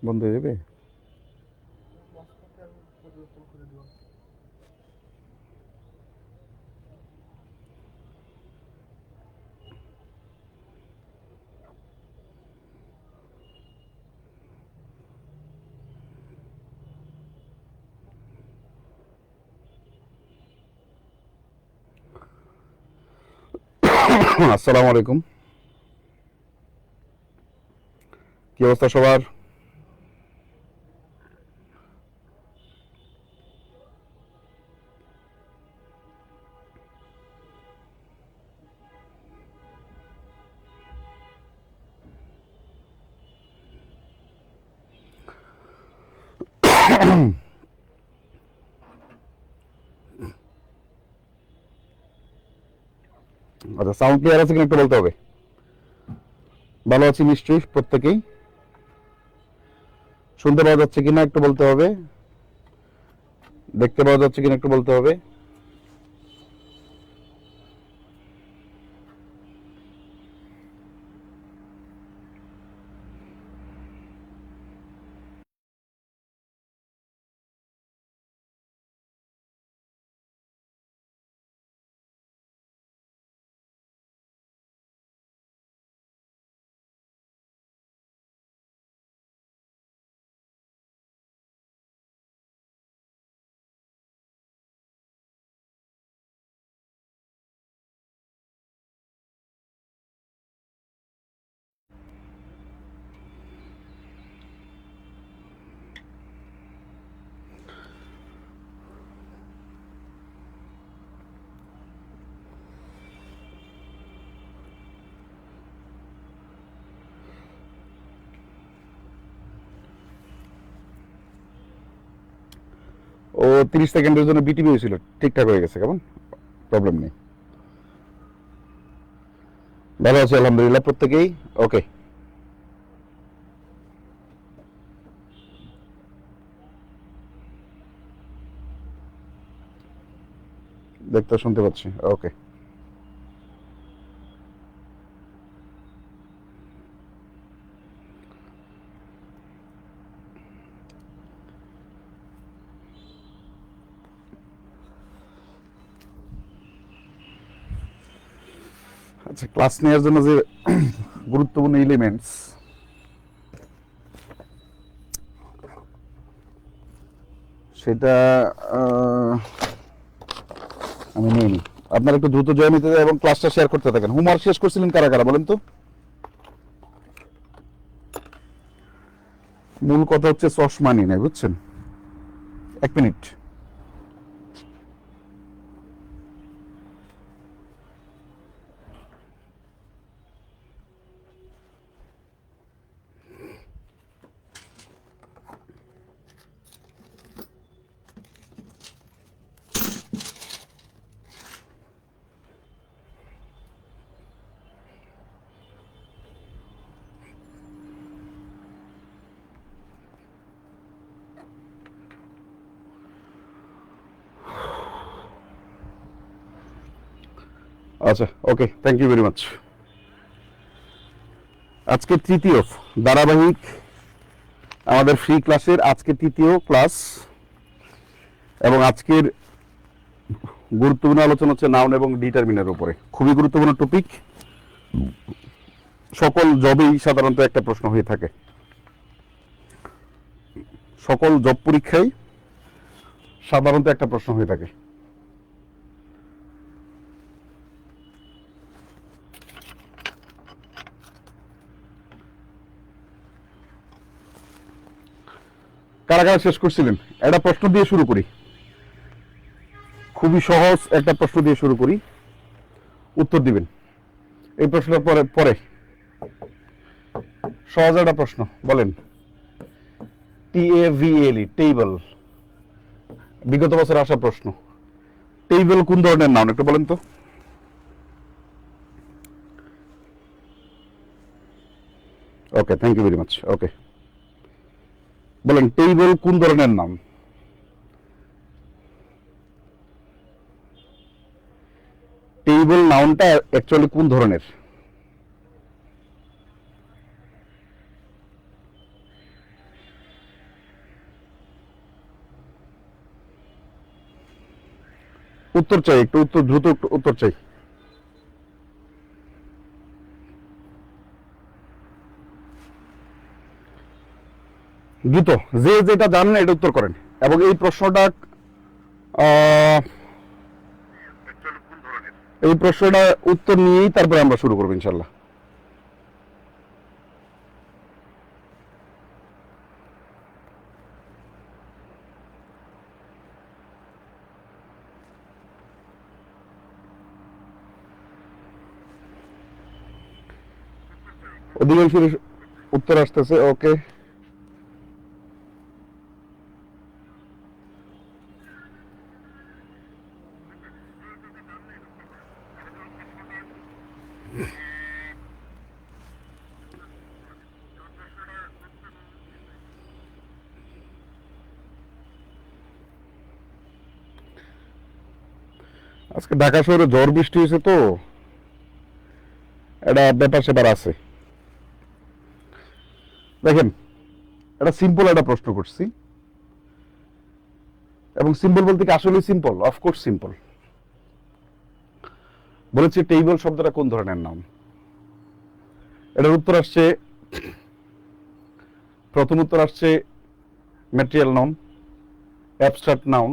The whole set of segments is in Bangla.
বন্ধ হয়ে যাবে। আসসালামু আলাইকুম, কি অবস্থা সবার? আচ্ছা, সাউন্ড ক্লিয়ার আছে কিনা একটু বলতে হবে। ভালো আছি নিশ্চয়ই প্রত্যেকেই। শুনতে পাওয়া যাচ্ছে কিনা একটু বলতে হবে। দেখতে পাওয়া যাচ্ছে কিনা একটু বলতে হবে। ও 30 সেকেন্ডের জন্য বিটিভি হয়েছিল, ঠিকঠাক হয়ে গেছে, কেমন প্রবলেম নেই। ভালো আছি আলহামদুলিল্লাহ প্রত্যেকেই। ওকে, দেখতে শুনতে পাচ্ছি। ওকে, আচ্ছা, ক্লাস নেওয়ার জন্য যে গুরুত্বপূর্ণ এলিমেন্টস, সেটা আমি নিয়ে নিই। আপনারা একটু দ্রুত জয়েন নিতে এবং ক্লাসটা শেয়ার করতে থাকেন। হোমওয়ার্ক শেষ করছিলেন কারা কারা বলেন তো? মূল কথা হচ্ছে চশমা নিয়ে নেয়, বুঝছেন? 1 মিনিট। আচ্ছা, ওকে, থ্যাংক ইউ ভেরি মাচ। আজকে তৃতীয় ধারাবাহিক আমাদের ফ্রি ক্লাসের আজকে তৃতীয় ক্লাস, এবং আজকের গুরুত্বপূর্ণ আলোচনা হচ্ছে নাউন এবং ডিটারমিনের উপরে। খুবই গুরুত্বপূর্ণ টপিক, সকল জবেই সাধারণত একটা প্রশ্ন হয়ে থাকে। সকল জব পরীক্ষায় সাধারণত একটা প্রশ্ন হয়ে থাকে। কারা কারা শেষ করছিলেন? একটা প্রশ্ন দিয়ে শুরু করি, খুবই সহজ একটা প্রশ্ন দিয়ে শুরু করি, উত্তর দিবেন। এই প্রশ্নটার পরে পরে সহজ একটা প্রশ্ন বলেন। TAVLE, টেবল, বিগত বছর আসা প্রশ্ন। টেবল কোন ধরনের নাউন একটু বলেন তো? ওকে, থ্যাংক ইউ ভেরি মাচ। ওকে, বলেন টেবল কোন ধরনের নাউন? টেবল নাউনটা অ্যাকচুয়ালি কোন ধরনের? উত্তর চাই, একটু উত্তর দ্রুত, একটু উত্তর চাই। দ্রুত, যে যেটা জানেন এটা উত্তর করেন। এবং এই প্রশ্নটা উত্তর নিয়েই তারপরে আমরা শুরু করবো ইনশাল্লাহ। অধিকাংশের উত্তর আসতেছে। ওকে, আজকে ঢাকা শহরে ঝড় বৃষ্টি হয়েছে তো এটা ব্যাপার সেপার আছে। দেখেন, এটা সিম্পল একটা প্রশ্ন করছি, এবং সিম্পল বলতে কি আসলে সিম্পল? Of course simple. বলেছি টেবিল শব্দটা কোন ধরনের নাম? এটার উত্তর আসছে, প্রথম উত্তর আসছে ম্যাটেরিয়াল নাউন, অ্যাবস্ট্রাক্ট নাউন,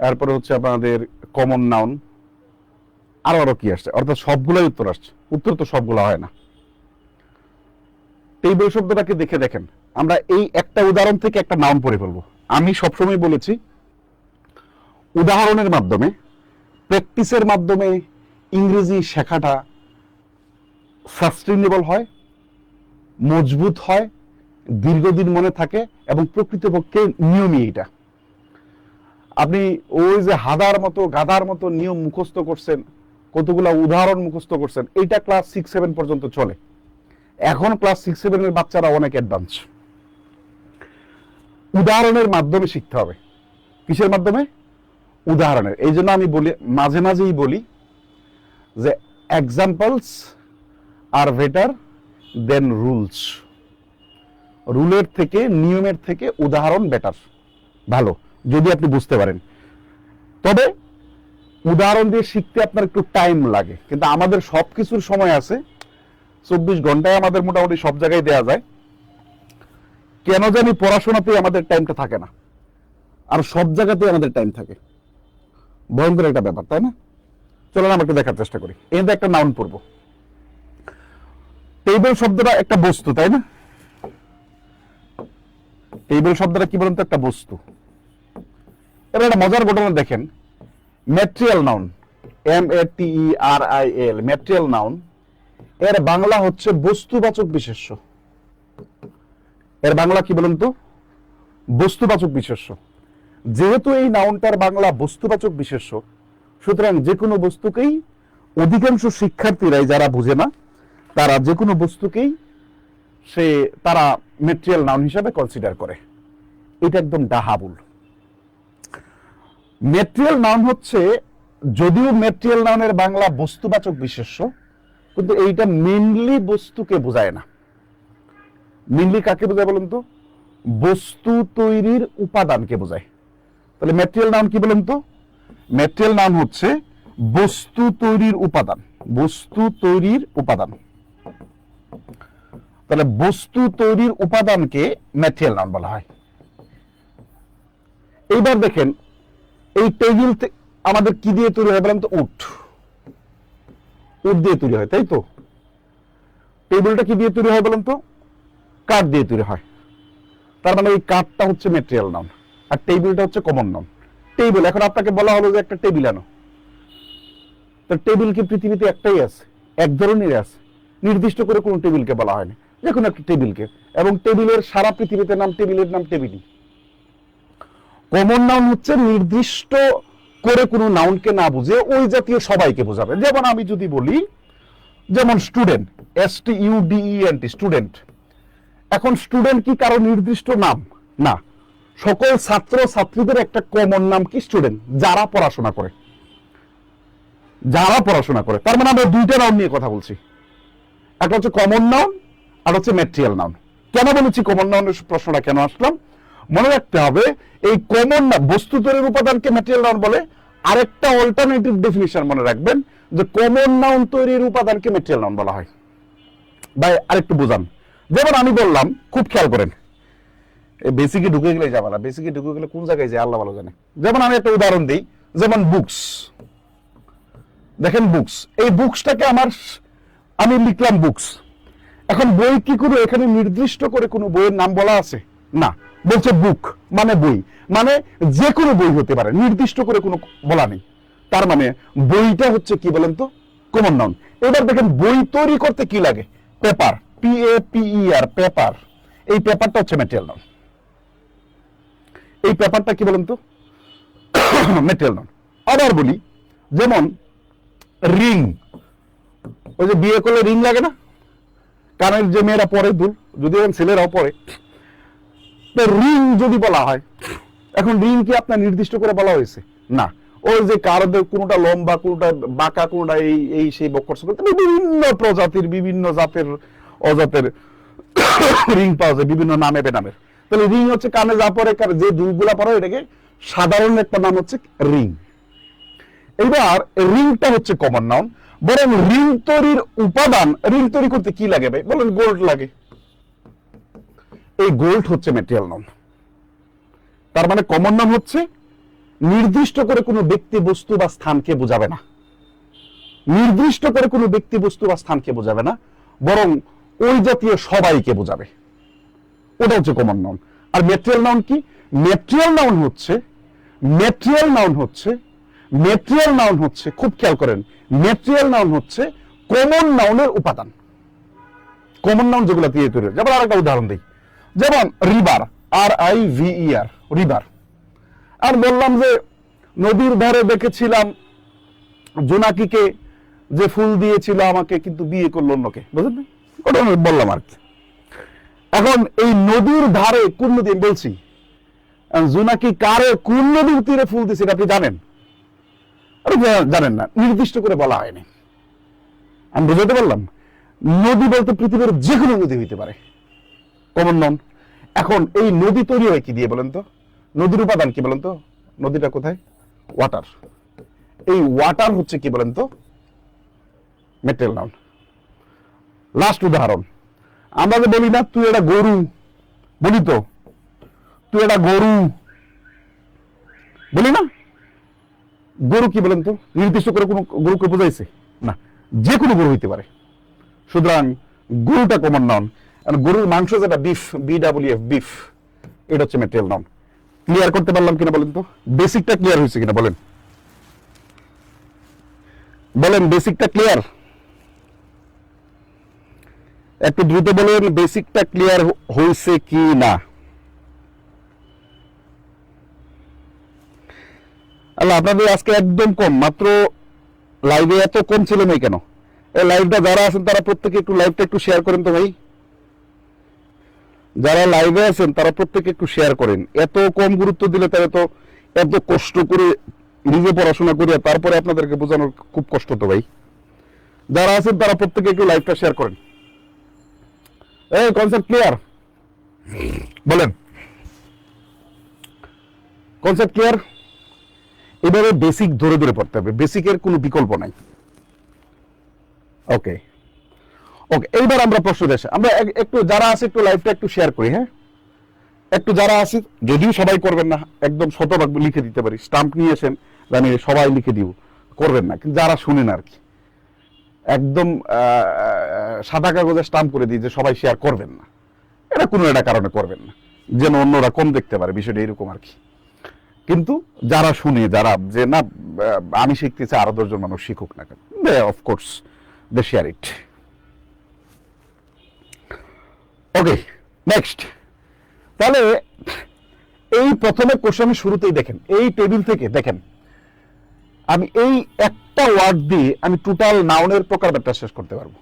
এরপরে হচ্ছে আপনাদের কমন নাউন, আরো কি আসছে, অর্থাৎ সবগুলাই উত্তর আসছে। উত্তর তো সবগুলো হয় না। টেবিল শব্দটাকে দেখে দেখেন, আমরা এই একটা উদাহরণ থেকে একটা নাউন পড়ে ফেলবো। আমি সবসময় বলেছি উদাহরণের মাধ্যমে, প্র্যাকটিসের মাধ্যমে ইংরেজি শেখাটা সাস্টেইনেবল হয়, মজবুত হয়, দীর্ঘদিন মনে থাকে, এবং প্রকৃতপক্ষে নিয়মই এটা। আপনি ওই যে গাধার মতো নিয়ম মুখস্থ করছেন, কতগুলা উদাহরণ মুখস্থ করছেন, এইটা ক্লাস 6-7 পর্যন্ত চলে। এখন ক্লাস 6-7 এর বাচ্চারা অনেক অ্যাডভান্স। উদাহরণের মাধ্যমে শিখতে হবে। কিসের মাধ্যমে? উদাহরণের। এই জন্য আমি বলি, মাঝে মাঝেই বলি যে এক্সাম্পলস আর বেটার দেন রুলস। রুলের থেকে, নিয়মের থেকে উদাহরণ বেটার, ভালো, যদি আপনি বুঝতে পারেন। তবে উদাহরণ দিয়ে শিখতে আপনার একটু টাইম লাগে, কিন্তু আমাদের সবকিছুর সময় আছে। 24 ঘন্টায় আমাদের মোটামুটি সব জায়গায় দেয়া যায়। কেন জানি পড়াশোনাতে আমাদের টাইমটা থাকে না, আর সব জায়গাতে আমাদের টাইম থাকে। ভয়ঙ্কর একটা ব্যাপার, তাই না? চলেন আমরা একটু দেখার চেষ্টা করি। এতে একটা নাউন পড়বো। টেবিল শব্দটা একটা বস্তু, তাই না? টেবিল শব্দটা কি বলুন তো? একটা বস্তু। এবার একটা মজার ঘটনা দেখেন, material noun, MATERIAL, material noun, এর বাংলা হচ্ছে বস্তুবাচক বিশেষ্য। এর বাংলা কি বলুন তো? বস্তুবাচক বিশেষ্য। যেহেতু এই নাউনটার বাংলা বস্তুবাচক বিশেষ্য, সুতরাং যে কোনো বস্তুকেই, অধিকাংশ শিক্ষার্থীরাই যারা বুঝে না, তারা যে কোনো বস্তুকেই তারা ম্যাটেরিয়াল নাউন হিসাবে কনসিডার করে। এটা একদম ডাহাবুল। ম্যাটেরিয়াল নাউন হচ্ছে, যদিও ম্যাটেরিয়াল নাউনের বাংলা বস্তুবাচক বিশেষ্য, কিন্তু এইটা মেইনলি বস্তুকে বোঝায় না। মেইনলি কাকে বোঝায় বলুন তো? বস্তু তৈরির উপাদানকে বোঝায়। তাহলে ম্যাটেরিয়াল নাউন কি বলুন তো? ম্যাটেরিয়াল নাউন হচ্ছে বস্তু তৈরির উপাদান। বস্তু তৈরির উপাদান। তাহলে বস্তু তৈরির উপাদানকে ম্যাটেরিয়াল নাউন বলা হয়। এইবার দেখেন, এই টেবিল আমাদের কি দিয়ে তৈরি হয় বলেন তো? উড। উড দিয়ে তৈরি হয়, তাই তো? টেবিলটা কি দিয়ে তৈরি হয় বলেন তো? কাঠ দিয়ে তৈরি হয়। তার মানে এই কাঠটা হচ্ছে ম্যাটেরিয়াল নাউন, আর টেবিলটা হচ্ছে কমন নাউন। টেবিল, এখন আপনাকে বলা হলো যে একটা টেবিল আনো, তো টেবিল কি পৃথিবীতে একটাই আছে? এক ধরনের আছে, নির্দিষ্ট করে কোনো টেবিলকে বলা হয়নি, যে কোনো একটা টেবিলকে। এবং টেবিলের সারা পৃথিবীতে নাম, টেবিলের নাম টেবিলই। কমন নাউন হচ্ছে নির্দিষ্ট করে কোনো নাউনকে না বুঝে ওই জাতীয় সবাইকে বোঝাবে। যেমন আমি যদি বলি, যেমন স্টুডেন্ট, STUDENT, স্টুডেন্ট। এখন স্টুডেন্ট কি কারো নির্দিষ্ট নাম? না, সকল ছাত্র ছাত্রীদের একটা কমন নাম কি? স্টুডেন্ট, যারা পড়াশোনা করে। যারা পড়াশোনা করে। তার মানে আমরা দুইটা নাউন নিয়ে কথা বলছি, একটা হচ্ছে কমন নাউন আর হচ্ছে ম্যাটেরিয়াল নাউন। কেন বলেছি কমন নাউনের প্রশ্নটা কেন আসলাম, মনে রাখতে হবে এই কমন না বস্তু তৈরির উপাদানকে ম্যাটেরিয়াল নাউন বলে। আরেকটা অল্টারনেটিভ ডেফিনিশন মনে রাখবেন যে কমন নাউন তৈরির উপাদানকে ম্যাটেরিয়াল নাউন বলা হয়। ভাই আরেকটু বোঝান, যেমন আমি বললাম, খুব খেয়াল করেন, বেসিকে ঢুকে গেলে যাবে না, বেসিকে ঢুকে গেলে কোন জায়গায় যায় আল্লাহ ভালো জানে। যেমন আমি একটা উদাহরণ দিই, যেমন বুকস, দেখেন বুকস, এই বুকসটাকে আমি লিখলাম বুকস। এখন বই কি কোনো এখানে নির্দিষ্ট করে কোনো বইয়ের নাম বলা আছে? না, বলছে বুক মানে বই, মানে যে কোনো বই হতে পারে, নির্দিষ্ট করে কোনো বলা নেই। তার মানে বইটা হচ্ছে কি বলেন তো, কমন নাউন। এবার দেখেন বই তৈরি করতে কি লাগে, পেপার, PAPER, পেপার। এই পেপারটা হচ্ছে ম্যাটেরিয়াল নাউন। এই পেপারটা কি বলেন তো, ম্যাটেরিয়াল নাউন। আবার বলি, যেমন রিং, ওই যে বিয়ে করলে রিং লাগে না, কানের যে মেয়েরা পরে দুল, যদি ছেলেরাও পরে, তো রিং যদি বলা হয়, এখন রিং কি আপনার নির্দিষ্ট করে বলা হয়েছে? না, ওই যে কারোদের কোনোটা লম্বা, কোনোটা বাঁকা, কোনোটা এই সেই বক্কর, বিভিন্ন প্রজাতির বিভিন্ন জাতের অজাতের রিং পাওয়া যায় বিভিন্ন নামে বেনামের। তাহলে রিং হচ্ছে কানে যা পরে, যে দুলগুলা পরে, এটাকে সাধারণ একটা নাম হচ্ছে রিং। এবার রিংটা হচ্ছে কমন নাউন, বরং রিং তৈরির উপাদান, রিং তৈরি করতে কি লাগে ভাই বলেন? গোল্ড লাগে। এই গোল্ড হচ্ছে ম্যাটেরিয়াল নাউন। তার মানে কমন নাউন হচ্ছে নির্দিষ্ট করে কোনো ব্যক্তি বস্তু বা স্থানকে বোঝাবে না, নির্দিষ্ট করে কোনো ব্যক্তি বস্তু বা স্থানকে বোঝাবে না, বরং ওই জাতীয় সবাইকে বোঝাবে, ওটা হচ্ছে কমন নাউন। আর ম্যাটেরিয়াল নাউন কি? ম্যাটেরিয়াল নাউন হচ্ছে, ম্যাটেরিয়াল নাউন হচ্ছে, ম্যাটেরিয়াল নাউন হচ্ছে, খুব খেয়াল করেন, ম্যাটেরিয়াল নাউন হচ্ছে কমন নাউনের উপাদান। কমন নাউন যেগুলো দিয়ে তৈরি। যেমন আরেকটা উদাহরণ দিই, যেমন রিভার, RIVER, রিভার। আর বললাম যে নদীর ধারে দেখেছিলাম জোনাকিকে, যে ফুল দিয়েছিল আমাকে, কিন্তু বিয়ে করলো অন্যকে, বুঝলেন? ওটা আমি বললাম আর কি। এখন এই নদীর ধারে, কোন নদী বলছি, জোনাকি কারে কোন নদীর তীরে ফুল দিয়েছে আপনি জানেন? জানেন না, নির্দিষ্ট করে বলা হয়নি। আমি বুঝাতে পারলাম? নদী বলতে পৃথিবীর যে কোনো নদী হইতে পারে, কমন নাউন। এখন এই নদী তৈরি হয় কি দিয়ে বলেন তো? নদীর উপাদান কি বলেন তো? নদীটা কোথায়? ওয়াটার। এই ওয়াটার হচ্ছে কি বলেন তো? Material noun. লাস্ট উদাহরণ, আমরা যে বলি না তুই এটা গরু, বলি তো তুই এটা গরু, বলি না? গরু কি বলেন তো? নির্দিষ্ট করে কোনো গরুকে বোঝাইছে? না, যে কোনো গরু হইতে পারে। সুতরাং গরুটা কমন নাউন। গরুর মাংস যেটা বিফ, BWF, বিফ, এটা হচ্ছে ম্যাটেরিয়াল নাউন। ক্লিয়ার করতে পারলাম কিনা বলেন তো? বেসিকটা ক্লিয়ার হয়েছে কিনা বলেন? বলেন বেসিকটা ক্লিয়ার? একটু দ্রুত বলেন বেসিকটা ক্লিয়ার হয়েছে কি না। আল্লাহ আপনাদের আজকে একদম কম, মাত্র লাইভে এত কম ছিল না কেন? এই লাইভটা যারা আছেন তারা প্রত্যেকে একটু লাইভটা একটু শেয়ার করেন তো ভাই। যারা লাইভে আছেন তারা প্রত্যেকে একটু শেয়ার করেন। এত কম গুরুত্ব দিলে তাহলে তো এত কষ্ট করে নিজে পড়াশোনা করিয়া তারপরে আপনাদেরকে বোঝানোর খুব কষ্ট তো ভাই। যারা আছেন তারা প্রত্যেকে একটু লাইভটা শেয়ার করেন। এই কনসেপ্ট ক্লিয়ার? বলেন কনসেপ্ট ক্লিয়ার? এবারে বেসিক ধরে ধরে পড়তে হবে, বেসিকের কোনো বিকল্প নাই। ওকে ওকে, এইবার আমরা প্রশ্ন দেশে আমরা একটু যারা আছে একটু লাইভটা একটু শেয়ার করি। হ্যাঁ, একটু যারা আছে, যদিও সবাই করবেন না, একদম শতভাগ লিখে দিতে পারি, স্টাম্প নিয়ে আসেন, আমি সবাই লিখে দিব, করবেন না, কিন্তু যারা শুনেন আর কি, একদম সাদা কাগজে স্টাম্প করে দিই যে সবাই শেয়ার করবেন না, এটা কোনো একটা কারণে করবেন না, যেন অন্যরা কম দেখতে পারে, বিষয়টা এরকম আর কি। কিন্তু যারা শুনে, যারা যে না আমি শিখতে চাই, আরো 10 জন মানুষ শিখুক না কেন, of course they share it. Okay, next. তাহলে এই প্রথমে কোশ্চেন শুরুতেই দেখেন, এই টেবিল থেকে দেখেন, আমি এই একটা ওয়ার্ড দিয়ে আমি টোটাল নাউনের প্রকারভেদটা শেষ করতে পারবো,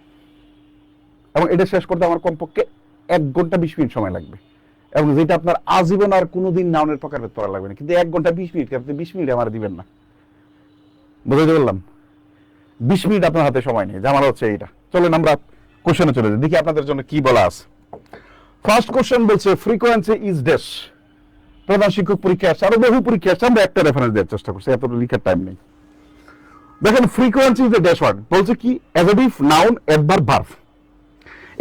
এবং এটা শেষ করতে আমার কমপক্ষে 1 ঘন্টা 20 মিনিট সময় লাগবে, এবং যেটা আপনার আজীবন আর কোনোদিন নাউনের প্রকারভেদ পড়া লাগবে না। কিন্তু 1 ঘন্টা 20 মিনিট, আপনি 20 মিনিট আমার দিবেন না, বুঝাইতে বললাম? 20 মিনিট আপনার হাতে সময় নেই, ঝামেলা হচ্ছে এইটা। চলেন আমরা কোশ্চেনে চলে যাই, দেখি আপনাদের জন্য কি বলা আছে। ফার্স্ট কোশ্চেন বলছে ফ্রিকোয়েন্সি ইজ ড্যাশ। প্রধান শিক্ষক পরীক্ষা আসছে, আরো বহু পরীক্ষা আসছে, আমরা একটা রেফারেন্স দেওয়ার চেষ্টা করছি, এত লিখার টাইম নেই। দেখেন frequency is a dash word, বলছে কি অ্যাডজেক্টিভ, নাউন, অ্যাডভার্ব, ভার্ব।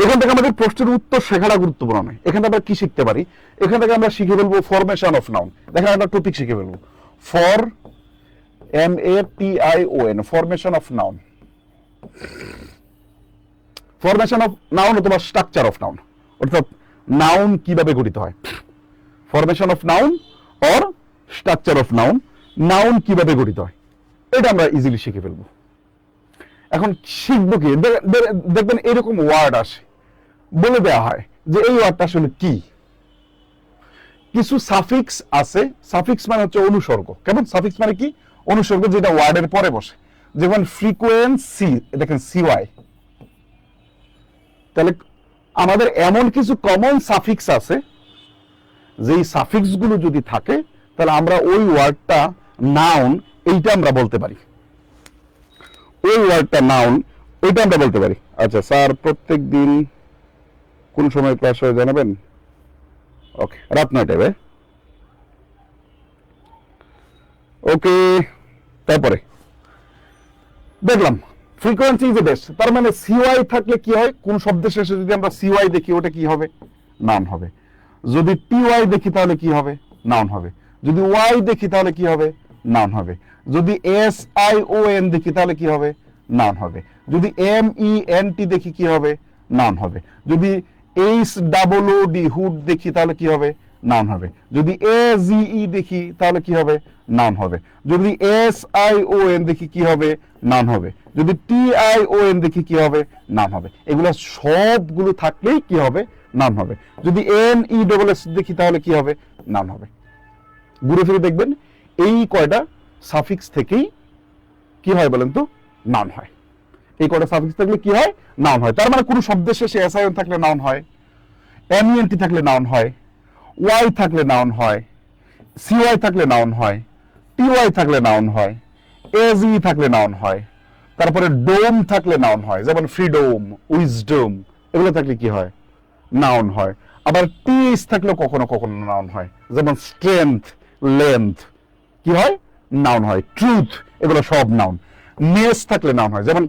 এখান থেকে আমাদের প্রশ্নের উত্তর শেখাটা গুরুত্বপূর্ণ নয়। এখান থেকে আমরা কি শিখতে পারি? এখান থেকে আমরা শিখে ফেলবো ফরমেশন অফ নাউন। দেখেন একটা টপিক শিখে ফেলবো, FORMATION, formation of noun. Formation of noun অথবা স্ট্রাকচার অফ নাউন, অর্থাৎ নাউন কিভাবে গঠিত হয়। Formation of noun or structure of noun, noun কিভাবে গঠিত হয়, এটা আমরা ইজিলি শিখে ফেলবো। এখন শিখবো কি? দেখবেন এরকম ওয়ার্ড আসে, বলে দেওয়া হয় যে এই ওয়ার্ডটা আসলে কি। কিছু সাফিক্স আছে, সাফিক্স মানে হচ্ছে অনুসর্গ। কেমন? সাফিক্স মানে কি? অনুসর্গ, যেটা ওয়ার্ডের পরে বসে। যেমন ফ্রিকোয়েন্সি, দেখেন CY। তাহলে আমাদের এমন কিছু কমন সাফিক্স আছে, যেই সাফিক্স গুলো যদি থাকে তাহলে আমরা ওই ওয়ার্ডটা নাউন, এইটা আমরা বলতে পারি। ওই ওয়ার্ডটা নাউন, ওইটা আমরা বলতে পারি। আচ্ছা স্যার, প্রত্যেক দিন কোন সময় ক্লাস হয়ে জানাবেন? ওকে, রাত 9টায়। ওকে, তারপরে দেখলাম ফ্রিকোয়েন্সি ইজ এ ড্যাশ, তার মানে CY থাকলে কি হয়? কোন শব্দের শেষে যদি আমরা CY দেখি, ওটা কি হবে? নাউন হবে। যদি TY দেখি তাহলে কি হবে? নাউন হবে। যদি Y দেখি তাহলে কি হবে? নাউন হবে। যদি SION দেখি তাহলে কি হবে? নাউন হবে। যদি MENT দেখি কি হবে? নাউন হবে। যদি HOOD, হুড দেখি তাহলে কি হবে? নাউন হবে। যদি AGE দেখি তাহলে কি হবে? নাউন হবে। যদি SION দেখি কি হবে? নাউন হবে। যদি TION দেখি কি হবে? নাউন হবে। এগুলো সবগুলো থাকলেই কি হবে? নাউন হবে। যদি NESS দেখি তাহলে কি হবে? নাউন হবে। ঘুরে ফিরে দেখবেন এই কয়টা সাফিক্স থেকেই কি হয় বলেন তো? নাউন হয়। এই কয়টা সাফিক্স থাকলে কি হয়? নাউন হয়। তার মানে কোন শব্দের শেষে SION থাকলে নাউন হয়, MENT থাকলে নাউন হয়, Y থাকলে নাউন হয়, CY থাকলে নাউন হয়, TY থাকলে নাউন হয়, AGE থাকলে নাউন হয়, তারপরে ডোম থাকলে নাউন হয়, যেমন ফ্রিডম, উইজডম, এগুলো থাকলে কি হয়? নাউন হয়। আবার TH থাকলে কখনো কখনো নাউন হয়, যেমন স্ট্রেংথ, লেন্থ, কি হয়? নাউন হয়। ট্রুথ, এগুলো সব নাউন। নেস থাকলে নাউন হয়, যেমন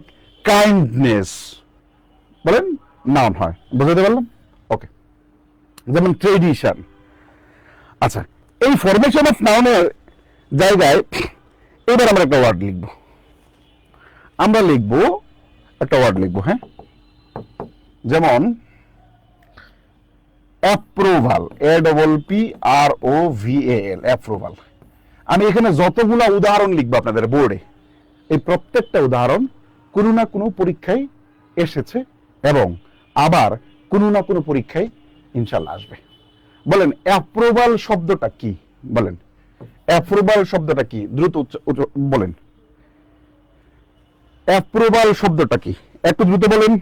কাইন্ডনেস, বলেন নাউন হয়। বুঝতে পারলাম? ওকে, যেমন ট্রেডিশন। আচ্ছা, এই ফরমেশন অফ নাউনের জায়গায় এবার আমরা একটা ওয়ার্ড লিখব। আমরা লিখব একটা ওয়ার্ড লিখব, হ্যাঁ, যেমন অ্যাপ্রুভাল, APPROVAL, অ্যাপ্রুভাল। আমি এখানে যতগুলা উদাহরণ লিখবো আপনাদের বোর্ডে, এই প্রত্যেকটা উদাহরণ কোনো না কোনো পরীক্ষায় এসেছে এবং আবার কোনো না কোনো পরীক্ষায় ইনশাল্লাহ আসবে। বলেন অ্যাপ্রুভাল শব্দটা কি? বলেন অ্যাপ্রুভাল শব্দটা কি? দ্রুত বলেন অ্যাপ্রুভাল শব্দটা কি? একটু দ্রুত বলেন।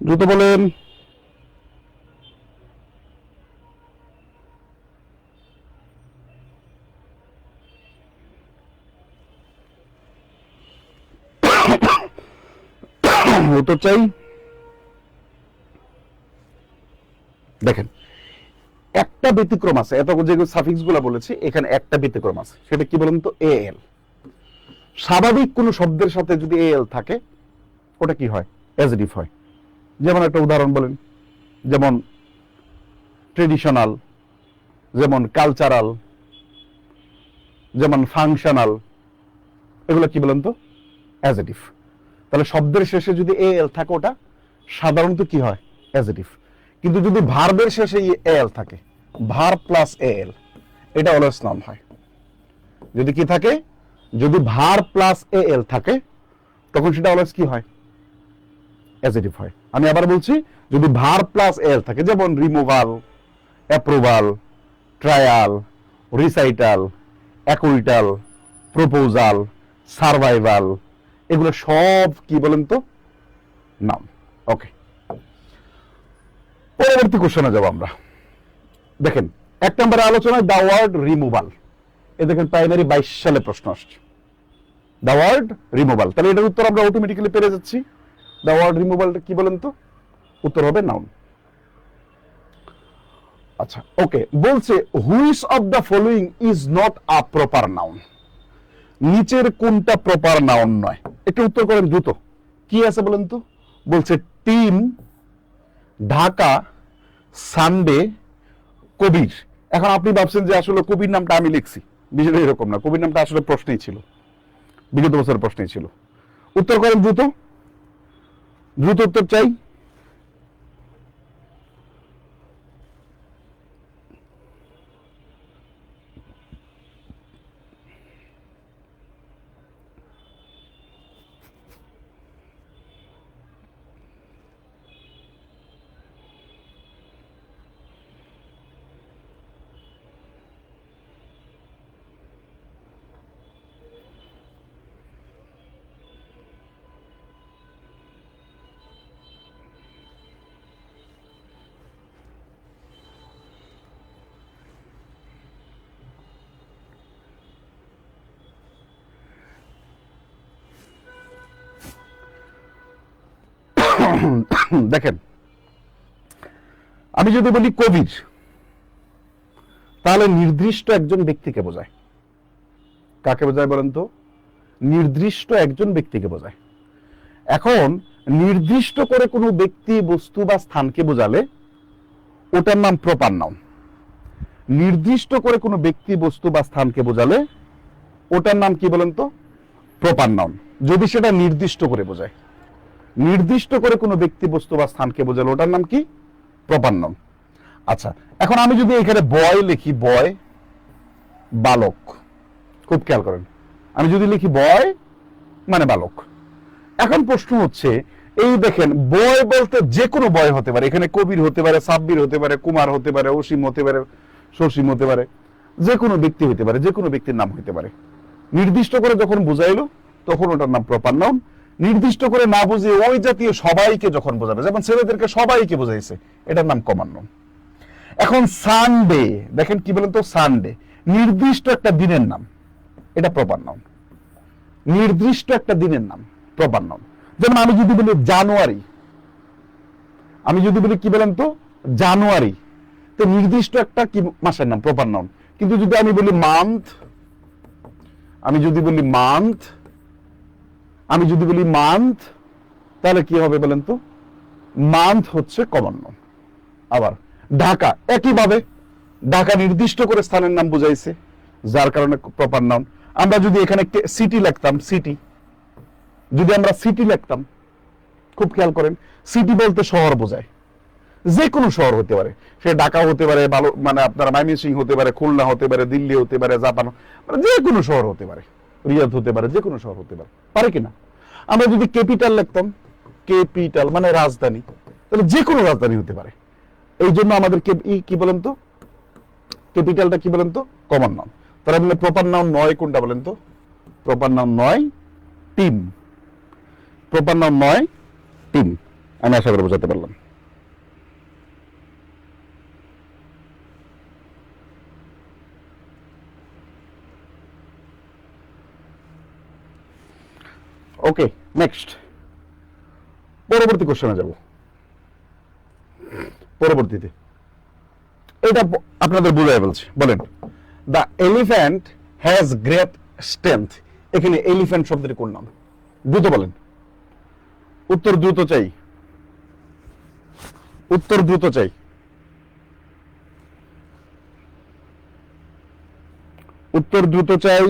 দ্রুত বলেন। উত্তর চাই। দেখেন একটা ব্যতিক্রম আছে, এত যে সাফিক্স গুলা বলেছি এখানে একটা ব্যতিক্রম আছে, সেটা কি বলেন তো? AL। স্বাভাবিক কোন শব্দের সাথে যদি AL থাকে ওটা কি হয়? অ্যাডজেক্টিভ হয়। যেমন একটা উদাহরণ বলেন, যেমন ট্রেডিশনাল, যেমন কালচারাল, যেমন ফাংশনাল, এগুলো কি বলেন তো? অ্যাডজেক্টিভ। তাহলে শব্দের শেষে যদি AL থাকে ওটা সাধারণত কি হয়? অ্যাডজেক্টিভ। কিন্তু যদি ভার্বের শেষে AL থাকে, ভার্ব প্লাস AL, এটা অলওয়েজ নাউন হয়। যদি কি থাকে? যদি ভার্ব প্লাস AL থাকে তখন সেটা অলওয়েজ কি হয়, অ্যাজেটিভ হয়। আমি আবার বলছি, যদি ভার্ব প্লাস এল থাকে, যেমন removal, approval, trial, recital, acquittal, proposal, survival, এগুলো সব কি বলেন তো, নাউন। ওকে, পরবর্তী কোশ্চেনে যাব আমরা। দেখেন 1 নম্বরে আলোচনায় দা ওয়ার্ড রিমুভাল, এ দেখেন প্রাইমারি 22 সালে প্রশ্ন আসছে, দা ওয়ার্ড রিমুভাল। তাহলে এটার উত্তর আমরা অটোমেটিক্যালি পেরে যাচ্ছি। দা ওয়ার্ড রিমুভালটা কি বলেন তো, উত্তর হবে নাউন। আচ্ছা, ওকে, বলছে which of the following is not a proper noun, নিচের কোনটা প্রপার নাউন নয়, একটু উত্তর করেন দ্রুত। কি আছে বলেন তো, বলছে টিম, ঢাকা, সানডে, কবির। এখন আপনি ভাবছেন যে আসলে কবির নামটা আমি লিখছি, বিষয়টা এরকম না, কবির নামটা আসলে প্রশ্নেই ছিল, বিগত বছরের প্রশ্নেই ছিল। উত্তর করেন দ্রুত, দ্রুত উত্তর চাই। দেখেন, আমি যদি বলি কবির, তাহলে নির্দিষ্ট একজন ব্যক্তিকে বোঝায়। কাকে বোঝায় বলেন তো, নির্দিষ্ট একজন ব্যক্তিকে বোঝায়। এখন নির্দিষ্ট করে কোনো ব্যক্তি, বস্তু বা স্থানকে বোঝালে ওটার নাম প্রপার নাউন। নির্দিষ্ট করে কোনো ব্যক্তি, বস্তু বা স্থানকে বোঝালে ওটার নাম কি বলেন তো, প্রপার নাউন, যদি সেটা নির্দিষ্ট করে বোঝায়। নির্দিষ্ট করে কোনো ব্যক্তি, বস্তু বা স্থানকে বোঝালে ওটার নাম কি, প্রপার নাউন। আচ্ছা, এখন আমি যদি এখানে বয় লিখি, বয়, বালক, খুব খেয়াল করেন, আমি যদি লিখি বয় মানে বালক। এখন প্রশ্ন হচ্ছে, এই দেখেন বয় বলতে যে কোনো বয় হতে পারে, এখানে কবির হতে পারে, সাব্বির হতে পারে, কুমার হতে পারে, অসীম হতে পারে, সসীম হতে পারে, যে কোনো ব্যক্তি হতে পারে, যে কোনো ব্যক্তির নাম হতে পারে। নির্দিষ্ট করে যখন বুঝাইলো তখন ওটার নাম প্রপার নাউন। নির্দিষ্ট করে না বুঝিয়ে ওই জাতীয় সবাইকে যখন বোঝাবে, যেমন ছেলেদেরকে সবাইকে বোঝাইছে, এটার নাম কমন নাউন। এখন সানডে, দেখেন কি বলেন তো, সানডে নির্দিষ্ট একটা দিনের নাম, এটা প্রপার নাউন। নির্দিষ্ট একটা দিনের নাম প্রপার নাউন। যেমন আমি যদি বলি জানুয়ারি, আমি যদি বলি কি বলেন তো, জানুয়ারি, তো নির্দিষ্ট একটা কি মাসের নাম, প্রপার নাউন। কিন্তু যদি আমি বলি মান্থ, আমি যদি বলি মান্থ, আমি যদি বলি মান্থ, তাহলে কি হবে বলেন তো, মান্থ হচ্ছে কমন নাউন। আবার ঢাকা, একইভাবে ঢাকা নির্দিষ্ট করে স্থানের নাম বুঝাইছে, যার কারণে প্রপার নাউন। আমরা যদি এখানে সিটি লিখতাম, সিটি, যদি আমরা সিটি লিখতাম, খুব খেয়াল করেন, সিটি বলতে শহর বোঝায়, যে কোনো শহর হতে পারে, সে ঢাকা হতে পারে, ভালো মানে আপনার ময়মনসিংহ হতে পারে, খুলনা হতে পারে, দিল্লি হতে পারে, জাপান, মানে যে কোনো শহর হতে পারে, রিয়াদ হতে পারে, যে কোনো শহর হতে পারে, পারে কিনা। আমরা যদি ক্যাপিটাল লিখতাম, ক্যাপিটাল মানে রাজধানী, তাহলে যে কোনো রাজধানী হতে পারে। এই জন্য আমাদের কি বলেন তো, ক্যাপিটালটা কি বলেন তো, কমন নাউন। তাহলে বলে প্রপার নাউন নয় কোনটা বলেন তো, প্রপার নাউন নয় টিম, প্রপার নাউন নয় টিম। আমি আশা করে বোঝাতে পারলাম। ওকে, নেক্সট, পরবর্তী কোশ্চেনে যাব। পরবর্তীতে এটা আপনাদের বুঝাই বলছি, বলেন the elephant has great strength, এখানে এলিফ্যান্ট শব্দের কোন নাম, দ্রুত বলেন, উত্তর দ্রুত চাই, উত্তর দ্রুত চাই, উত্তর দ্রুত চাই।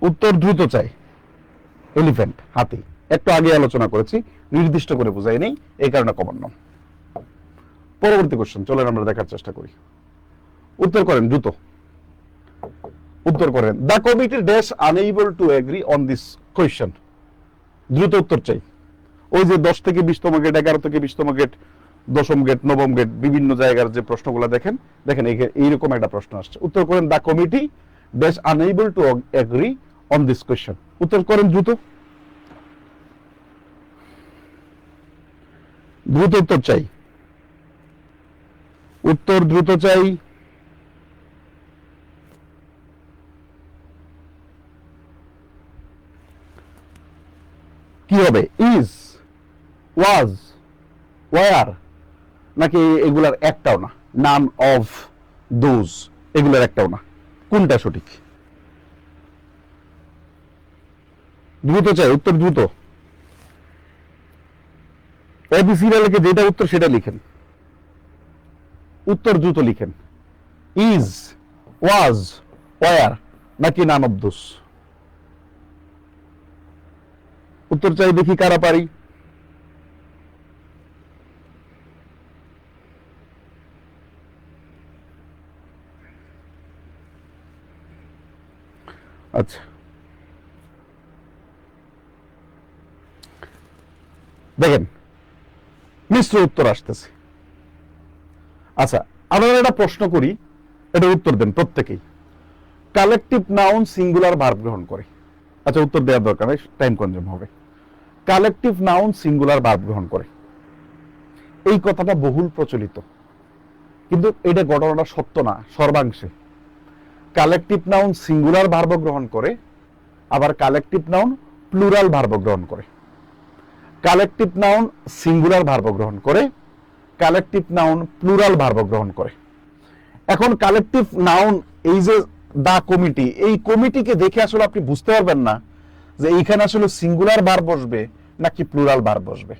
উত্তর দ্রুত চাই। এলিফ্যান্ট, হাতি। একটু আগে আলোচনা করেছি, নির্দিষ্ট করে বোঝাই নেই, এই কারণে কমন নাম। পরবর্তী কোশ্চেন চলেন আমরা দেখার চেষ্টা করি। উত্তর করেন দ্রুত, উত্তর করেন। The committee dash unable to agri on this question. দ্রুত উত্তর চাই। ওই যে 10 থেকে 20তম গেট, 11 থেকে 20তম গেট, দশম গেট, নবম গেট, বিভিন্ন জায়গার যে প্রশ্নগুলো দেখেন, দেখেন এইরকম একটা প্রশ্ন আসছে। উত্তর করেন the committee dash unable to agri on this question. উত্তর করেন দ্রুত, দ্রুত উত্তর চাই, উত্তর দ্রুত চাই। কি হবে? ইজ, ওয়াজ, ওয়ার, নাকি এগুলার একটাও না? নান অফ দোজ, এগুলার একটাও না। কোনটা সঠিক? দ্রুত চাই, উত্তর দ্রুত। এবিসিডি লিখে যেটা উত্তর সেটা লিখেন, উত্তর দ্রুত লিখেন। ইজ, ওয়াজ, ওয়ার, নাকি নান অফ দোজ? উত্তর চাই, দেখি কারা পারি। আচ্ছা, দেখেন মিশ্র উত্তর আসতেছে। আচ্ছা, আমরা একটা প্রশ্ন করি, এটা উত্তর দেন প্রত্যেকেই। কালেকটিভ নাউন সিঙ্গুলার ভার্ব গ্রহণ করে। আচ্ছা, উত্তর দেওয়ার দরকার নেই, টাইম কনজিউম হবে। কালেকটিভ নাউন সিঙ্গুলার ভার্ব গ্রহণ করে, এই কথাটা বহুল প্রচলিত, কিন্তু এটা ঘটনাটা সত্য না সর্বাংশে। কালেকটিভ নাউন সিঙ্গুলার ভার্ব গ্রহণ করে, আবার কালেকটিভ নাউন প্লুরাল ভার্ব গ্রহণ করে। কালেকটিভ নাউন সিঙ্গুলার ভার্ব গ্রহণ করে, কালেকটিভ নাউন প্লুরাল ভার্ব গ্রহণ করে। এখন কালেকটিভ নাউন, এই যে দা কমিটি, এই কমিটিকে দেখে আসলে আপনি বুঝতে পারবেন না যে এইখানে আসলে সিঙ্গুলার ভার্ব বসবে নাকি প্লুরাল ভার্ব বসবে।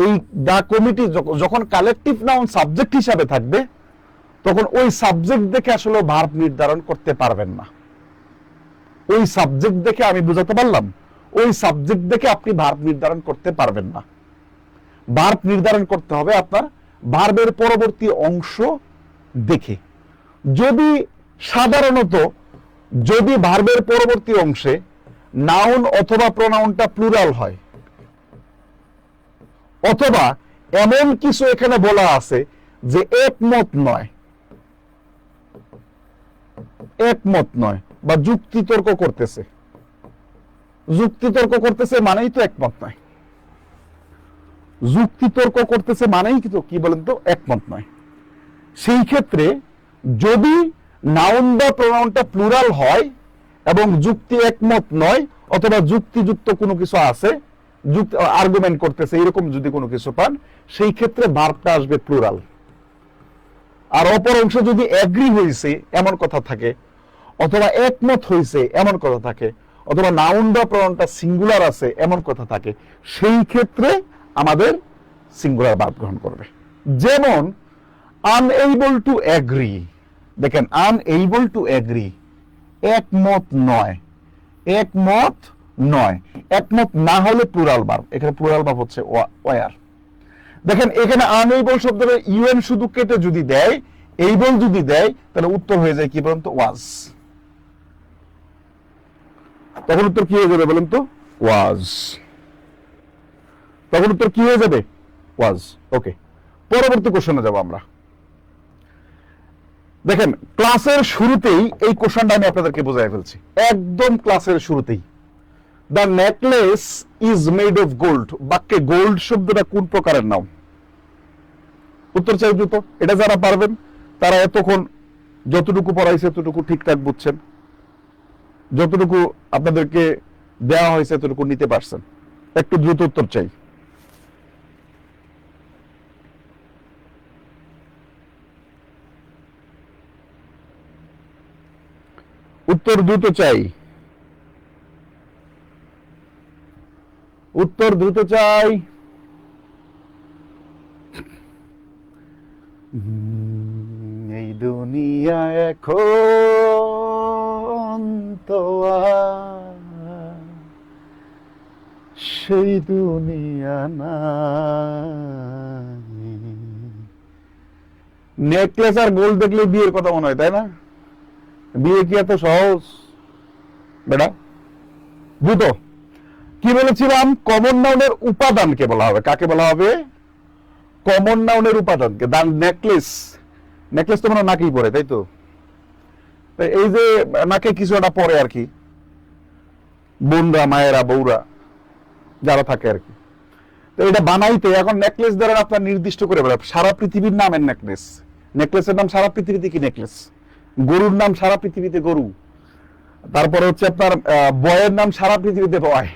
এই দা কমিটি যখন কালেকটিভ নাউন সাবজেক্ট হিসাবে থাকবে, তখন ওই সাবজেক্ট দেখে আসলে ভার্ব নির্ধারণ করতে পারবেন না। ওই সাবজেক্ট দেখে আমি বুঝাতে পারলাম, ওই সাবজেক্ট দেখে আপনি ভার্ব নির্ধারণ করতে পারবেন না। ভার্ব নির্ধারণ করতে হবে আপনার ভার্বের পরবর্তী অংশ দেখে। যদি সাধারণত যদি ভার্বের পরবর্তী অংশে নাউন অথবা প্রোনাউনটা প্লুরাল হয়, অথবা এমন কিছু এখানে বলা আছে যে একমত নয়, একমত নয়, বা যুক্তিতর্ক করতেছে, যুক্তিতর্ক করতেছে মানেই তো একমত নয়। যুক্তিতর্ক করতেছে মানেই কিন্তু কি বলেন তো একমত নয়। সেই ক্ষেত্রে যদি নাউন বা প্রোনাউনটা প্লুরাল হয় এবং যুক্তি একমত নয়, অথবা যুক্তিযুক্ত কোনো কিছু আছে, যুক্তি আর্গুমেন্ট করতেছে, এরকম যদি কোনো কিছু পান, সেই ক্ষেত্রে ভার্বটা আসবে প্লুরাল। আর অপর অংশ যদি এগ্রি হয়েছে এমন কথা থাকে, অথবা একমত হয়েছে এমন কথা থাকে, অথবা নাউন বা প্রোনাউনটা সিঙ্গুলার আছে এমন কথা থাকে, সেই ক্ষেত্রে আমাদের সিঙ্গুলার ভার্ব গ্রহণ করবে। যেমন আনএবল টু এগ্রি, দেখেন আনএবল টু এগ্রি, একমত নয়, একমত নয়, একমত না হলে প্লুরাল ভার্ব, এখানে প্লুরাল ভার্ব হচ্ছে ওয়ার। দেখেন এখানে আনএবল শব্দটা ইউএন শুধু কেটে যদি দেয়, এইবল যদি দেয়, তাহলে উত্তর হয়ে যায় কি বলেন তো? ওয়াজ। তখন উত্তর কি হয়ে যাবে বলেন তো? ওয়াজ। তখন উত্তর কি হয়ে যাবে? ওয়াজ। ওকে, পরবর্তী কোশ্চেনে যাব আমরা। দেখেন ক্লাসের শুরুতেই এই কোশ্চেনটা আমি আপনাদেরকে বোঝাই ফেলছি, একদম ক্লাসের শুরুতেই। The necklace is made of gold, বাক্যে গোল্ড শব্দটা কোন প্রকারের নাম? উত্তর চাই দ্রুত। এটা যারা পারবেন তারা এতক্ষণ যতটুকু পড়াইছে ততটুকু ঠিকঠাক বুঝছেন, যতটুকু আপনাদেরকে দেওয়া হয়েছে ততটুকু নিতে পারছেন। একটু দ্রুত উত্তর চাই। উত্তর দ্রুত চাই, উত্তর দ্রুত চাই। এই দুনিয়া এখন তো সেই দুনিয়া নাই। নেকলেস আর গোল্ড দেখলে বিয়ের কথা মনে হয়, তাই না? বিয়ে কি এত সহজ বেটা? বুঝো কি বলেছিলাম? কমন নাউনের উপাদানকে বলা হবে। কাকে বলা হবে? কমন নাউনের উপাদানকে। নেকলেস, নেকলেস তো মনে হয় নাকেই পরে, তাই তো? এই যে নাকে কিছু একটা পরে আর কি, বোনরা, মায়েরা, বউরা যারা থাকে আর কি। তো এটা বানাইতে এখন নেকলেস দ্বারা আপনার নির্দিষ্ট করে বলে সারা পৃথিবীর নামের নেকলেস। নেকলেসের নাম সারা পৃথিবীতে কি নেকলেস? গরুর নাম সারা পৃথিবীতে গরু। তারপরে হচ্ছে আপনার বয়ের নাম সারা পৃথিবীতে বয়।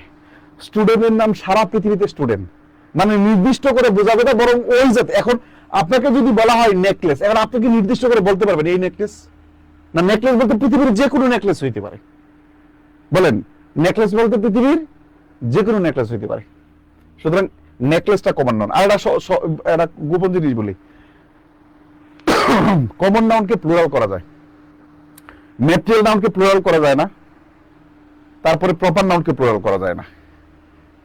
স্টুডেন্টের নাম সারা পৃথিবীতে স্টুডেন্ট। মানে নির্দিষ্ট করে বোঝাবে না, বরং ওই জাত। এখন আপনাকে যদি বলা হয় নেকলেস, এখন আপনি কি নির্দিষ্ট করে বলতে পারবেন এই নেকলেস? না, নেকলেস বলতে পৃথিবীর যে কোনো নেকলেস হইতে পারে। বলেন, নেকলেস বলতে পৃথিবীর যে কোনো নেকলেস হইতে পারে। সুতরাং নেকলেসটা কমন নাউন। আর একটা গোপন জিনিস বলি, কমন নাউনকে প্লুরাল করা যায়, ম্যাটেরিয়াল নাউনকে প্লুরাল করা যায় না, তারপরে প্রপার নাউনকে প্লুরাল করা যায় না,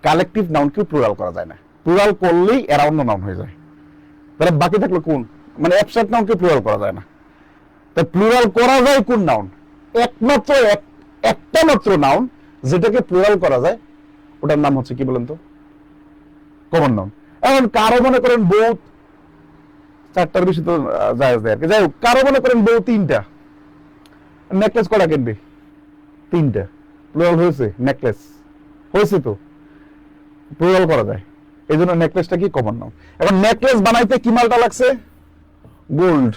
কালেকটিভ নাউনকে প্লুরাল করা যায় না। প্লুরাল করলেই এরা অন্য নাউন হয়ে যায়। তাহলে বাকি থাকলো কোন? মানে অ্যাবস্ট্রাক্ট নাউনকে প্লুরাল করা যায় না। তাই প্লুরাল করা যায় কোন নাউন? একমাত্র একটা মাত্র নাউন যেটাকে প্লুরাল করা যায়, ওটার নাম হচ্ছে কি বলেন তো? Common noun. এখন কারো মনে করেন বউ, চারটার বেশি তো জায়েজ দেয় আর কি। যাই হোক, কারো মনে করেন বউ তিনটা, নেকলেস কটা কিনবে? তিনটা। প্লুরাল হয়েছে? নেকলেস হয়েছে তো, প্লুরাল করা যায়। এই জন্য নেকলেসটা কি কমন নাউন। এখন নেকলেস বানাইতে কি মালটা লাগছে? গোল্ড।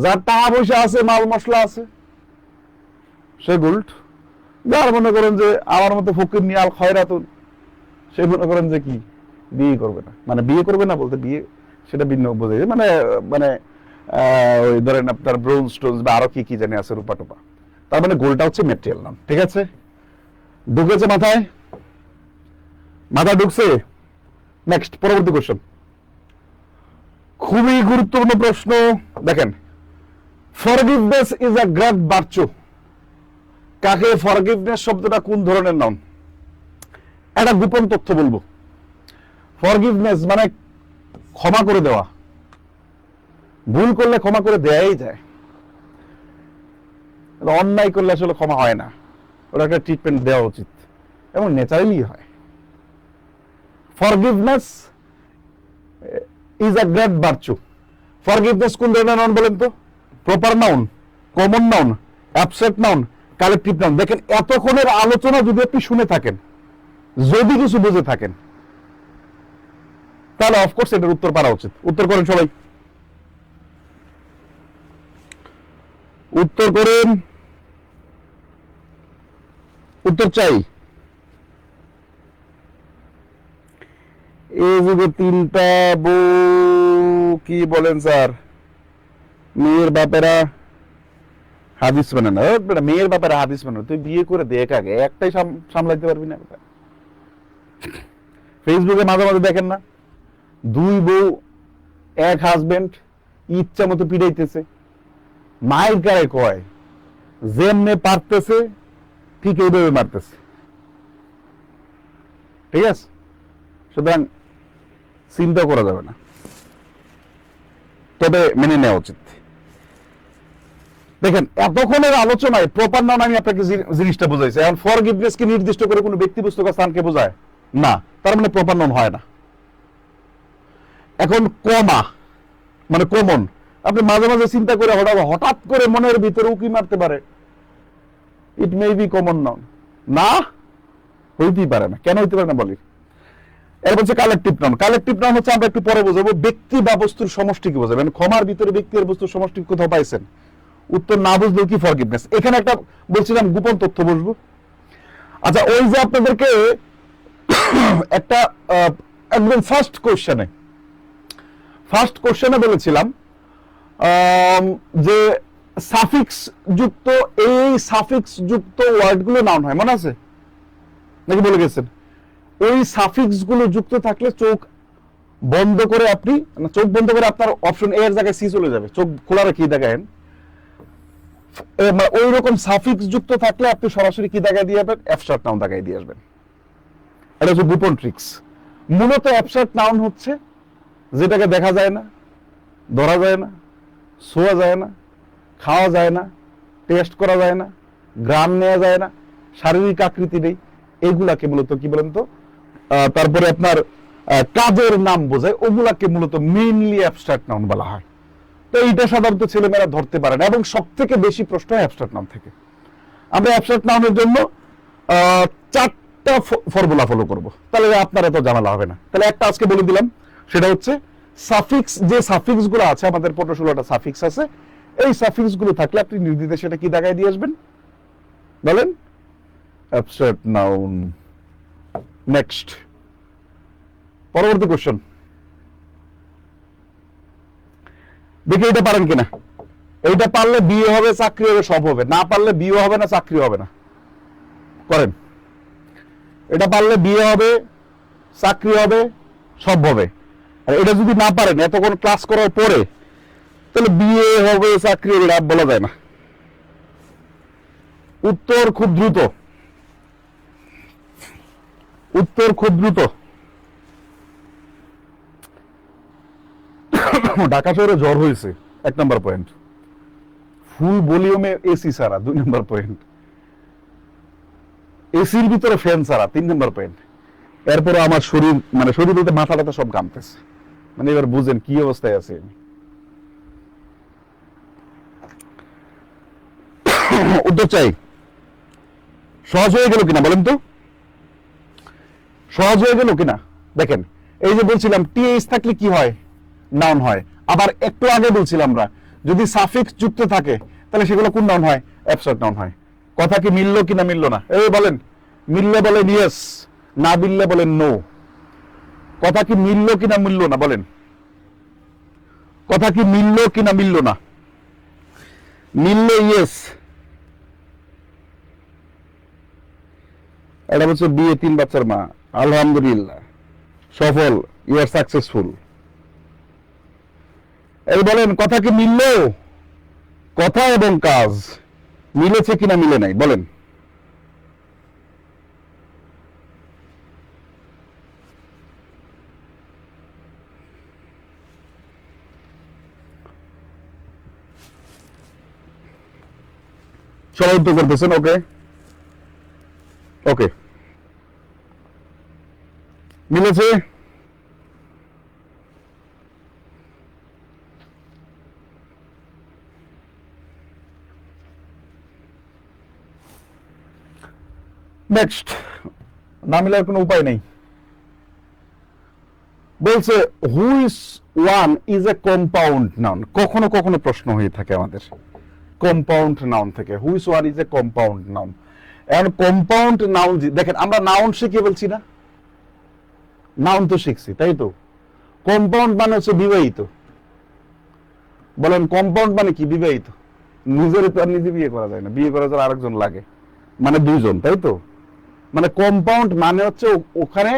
যার টাকা পয়সা আছে, মাল মশলা আছে, সে গোল্ড। যার মনে করেন যে আমার মতো ফকির নিয়াল খয়রাতুন, সে মনে করেন যে কি বিয়ে করবে না। মানে বিয়ে করবে না বলতে বিয়ে সেটা ভিন্ন বোঝায়, মানে মানে ওই ধরেন আপনার ব্রোঞ্জ স্টোনস বা আরো কি কি জানি আছে, রূপা টোপা। তার মানে গোল্ডটা হচ্ছে ম্যাটেরিয়াল নাম। ঠিক আছে? ঢুকেছে মাথায়? মাথায় ঢুকছে? নেক্সট, পরবর্তী কোশ্চেন, খুবই গুরুত্বপূর্ণ প্রশ্ন। দেখেন, forgiveness is a great virtue. কাকে? ফরগিভনেস শব্দটা কোন ধরনের নাউন? একটা গোপন তথ্য বলবো। ফরগিভনেস মানে ক্ষমা করে দেওয়া। ভুল করলে ক্ষমা করে দেয়াই যায়, অন্যায় করলে আসলে ক্ষমা হয় না। ওটা একটা ট্রিটমেন্ট দেওয়া উচিত এবং ন্যাচারালি হয়। Forgiveness is a great virtue. Forgiveness কোন ধরনের নাউন বলেন তো? Proper noun, common noun, abstract noun, collective noun. দেখেন, এতক্ষণের আলোচনা যদি আপনি শুনে থাকেন, যদি কিছু বুঝে থাকেন, তাহলে অফকোর্স এটার উত্তর পারা উচিত। উত্তর করেন সবাই, উত্তর করেন, উত্তর চাই। এই যুগে তিনটা বউ, কি বলেন স্যার? মেয়ের বাপেরা হাদিস মানে না, মেয়ের বাপেরা হাদিস মানে। তুই বিয়ে করে দেখ আগে, একটাই সামলাইতে পারবি না? ফেসবুকে মাঝে মাঝে দেখেন না, দুই বউ এক হাজবেন্ড ইচ্ছা মতো পিড়াইতেছে। মায়ের গায়ে কয় যেমনে পারতেছে ঠিক এইভাবে মারতেছে। ঠিক আছে? সুতরাং চিন্তা করা যাবে না, তবে মেনে নেওয়া উচিত। দেখেন, এতক্ষণের আলোচনায় প্রপার নাউন আমি আপনাকে জিনিসটা বুঝাইছি। এখন ফরগিভনেস কি নির্দিষ্ট করে কোনো ব্যক্তি বস্তু বা স্থানকে বোঝায় না, তার মানে প্রপার নাউন হয় না। এখন কমা মানে কমন। আপনি মাঝে মাঝে চিন্তা করে হঠাৎ করে মনের ভিতরে উকি মারতে পারে, ইট মে বি কমন নাউন। না, হইতেই পারে না। কেন হইতে পারে না বলি? এর হচ্ছে কালেকটিভ নাউন। কালেকটিভ নাউন হচ্ছে, আমরা একটু পরে বোঝাবো, ব্যক্তি বা বস্তুর সমষ্টিকে বোঝাবেন। ক্ষমার ভিতরে ব্যক্তি আর বস্তুর সমষ্টি কোথাও পাইছেন? উত্তর না বুঝলেও কি ফরগিভনেস। এখানে একটা বলছিলাম গোপন তথ্য বলবো। আচ্ছা, ওই যে আপনাদেরকে একটা একদম ফার্স্ট কোশ্চেনে বলেছিলাম যে সাফিক্স যুক্ত, এই সাফিক্স যুক্ত ওয়ার্ডগুলো নাউন হয়, মনে আছে নাকি বলে গেছেন? ওই সাফিক্স গুলো যুক্ত থাকলে চোখ বন্ধ করে আপনার অপশন এ এর জায়গায় সি চলে যাবে। চোখ খোলা রেখে দেখেন, ওই রকম সাফিক্স যুক্ত থাকলে আপনি সরাসরি কি দাগায় দিয়ে আসবেন, অ্যাবস্ট্রাক্ট নাউন দাগায় দিয়ে আসবেন। এটা হচ্ছে গোপন ট্রিক্স। মূলত অ্যাবস্ট্রাক্ট নাউন হচ্ছে যেটাকে দেখা যায় না, ধরা যায় না, ছোঁয়া যায় না, খাওয়া যায় না, টেস্ট করা যায় না, গ্রাম নেওয়া যায় না, শারীরিক আকৃতি নেই, এইগুলাকে মূলত কি বলেন তো, তারপরে আপনার কাজের নাম বোঝায়, ওগুলাকে মূলত মেইনলি অ্যাবস্ট্রাক্ট নাউন বলা হয়। তো এইটা সাধারণত ছেলেমেয়েরা ধরতে পারে না, এবং সব থেকে বেশি প্রশ্ন অ্যাবস্ট্রাক্ট নাউন থেকে। আমরা অ্যাবস্ট্রাক্ট নাউনের জন্য 4টা ফর্মুলা ফলো করব, তাহলে আপনার এত ঝামেলা হবে না। তাহলে একটা আজকে বলে দিলাম, সেটা হচ্ছে সাফিক্স। যে সাফিক্স গুলো আছে, আমাদের 15-16টা সাফিক্স আছে, এই সাফিক্স গুলো থাকলে আপনি নির্দ্বিধায় সেটা কি দাগায় দিয়ে আসবেন, বলেন, অ্যাবস্ট্রাক্ট নাউন। নেক্সট, পরবর্তী কোশ্চেন দেখি এটা পারেন কিনা। এইটা পারলে বিয়ে হবে, চাকরি হবে, সব হবে। না পারলে বিয়ে হবে না, চাকরি হবে না। করেন। এটা পারলে বিয়ে হবে, চাকরি হবে, সব হবে। আর এটা যদি না পারেন এতক্ষণ ক্লাস করার পরে, তাহলে বিয়ে হবে, চাকরি হবে, বলা যায় না। উত্তর খুব দ্রুত, উত্তর খুব দ্রুত। ঢাকা শহরে জ্বর হয়েছে, 1 নম্বর পয়েন্ট। ফুল ভলিউমে এসি ছাড়া, 2 নম্বর পয়েন্ট। এসির ভিতরে ফ্যান ছাড়া, 3 নম্বর পয়েন্ট। এরপরে আমার শরীর, মানে শরীর বলতে মাথা টাথা সব ঘামতেছে। মানে এবার বুঝেন কি অবস্থায় আছে আমি। উত্তর চাই। সহজ হয়ে গেল কিনা বলেন তো, সহজ হয়ে গেল কিনা? দেখেন, এই যে বলছিলাম টিএইচ থাকলে কি হয়, নাউন হয়। আবার একটু আগে বলছিলাম আমরা, যদি সাফিক্স যুক্ত থাকে তাহলে সেগুলো কোন নাউন হয়, অ্যাবস্ট্রাক্ট নাউন হয়। কথা কি মিললো কিনা মিললো না, এই বলেন। মিললে বলেন ইয়েস, না মিললে বলেন নো। কথা কি মিললো কিনা মিললো না, বলেন। কথা কি মিললো কিনা মিললো না? মিললে ইয়েস। এটা বলছে বিয়ে, 3 বাচ্চার মা, আলহামদুলিল্লাহ, সফল, ইউ আর সাকসেসফুল। এই বলেন, কথা কি মিললো? কথা এবং কাজ মিলেছে কিনা মিলে নাই, বলেন। সবাই উত্তর করতেছেন, ওকে ওকে, মিলেছে। নেক্সট, না মিলার কোনো উপায় নেই। বলছে which one is a compound noun. কখনো কখনো প্রশ্ন হয়ে থাকে আমাদের কম্পাউন্ড নাউন থেকে, which one is a compound noun. এখন কম্পাউন্ড নাউন, দেখেন আমরা নাউন শিখে বলছি না, নাউন তো শিখছি, তাই তো। কম্পাউন্ড মানে হচ্ছে বিবাহিত। বলেন, কম্পাউন্ড মানে কি? বিবাহিত। নিজের তো আর নিজে বিয়ে করা যায় না, বিয়ে করার জন্য আরেকজন লাগে, মানে 2 জন, তাই তো। মানে কম্পাউন্ড মানে হচ্ছে ওখানে